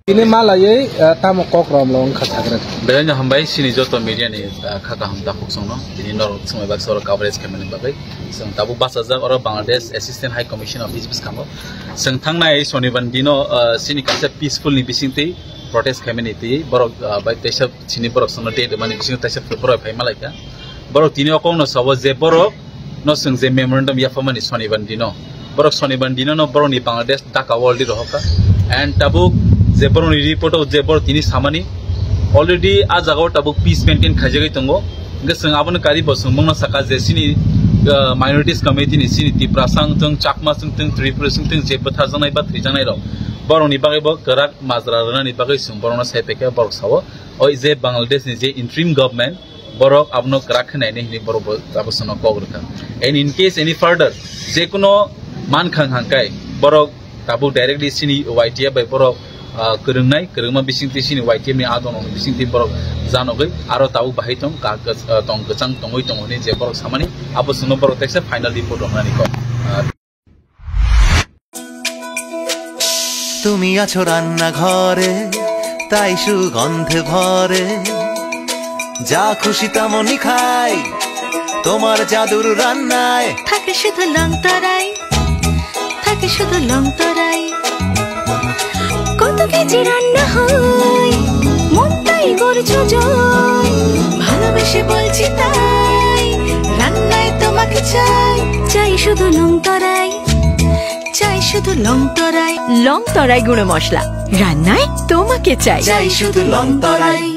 ini malah ye tamu kok long khasagran बेनो हमबाय सिनि जतो मीडियानि खाका हम दाखुक संनो दिनि नर समय बाक सर कवरेज खामनि बागै जों दाबु 5000 और Bangladesh assistant high commission of peace खामो जों थांनाय शनिबार दिनो सिनि कासे पीसफुल नि बिसिंति प्रोटेस्ट खामनि ति बरक बाय तेसब सिनि बरक संनो दे माने बिसिं तेसब बरक फाय मालायका बरक दिनि अकौनो सब जे बरक न जों जे मेमोरेंडम याफामानि शनिबार दिनो बरक शनिबार दिनो न बरकनि बांग्लादेश ढाका वर्ल्ड रहका एंड ताबुक जे बरकनि रिपोर्ट जे बरक दिनि सामानि already ajago tabuk peace maintain khajai tongo gesang abon kari bosung mongna saka jesini minorities committee ni sini tipra sang tung chakma sung tung tripura sung tung je batha janai ba thrijanai ro boroni bagai bo karak majra rana ni bagai sung borona saipeka borok sawo oi je bangladesh ni je interim government borok abno karak khnai ni ni borok abosno kogrka and in case any further je kuno man khang hangkai borok tabu directly sini YTA by borok kerungnai kerungma bisingti sini YTM ni adon bisingti borok janogai aro tabu bahitom ka tong gechang tongoi tongoni je borok samani abo suno borok tekse final report honani ko তুমি আছো রান্না ঘরে তাই সুগন্ধে ভরে যা খুশি তেমনই খাই তোমার জাদুর রান্নায় থাকে শুধু লংতরাই থাকে শুধু লংতরাই কত কেজি রান্না হয় মন তাই করছো জয় ভালোবেসে বলছি তাই রান্নায় তোমাকে চাই চাই শুধু লংতরাই চাই শুধু লংতরাই লংতরাই গুঁড়ো মশলা রান্নায় তোমাকে চাই চাই শুধু লংতরাই।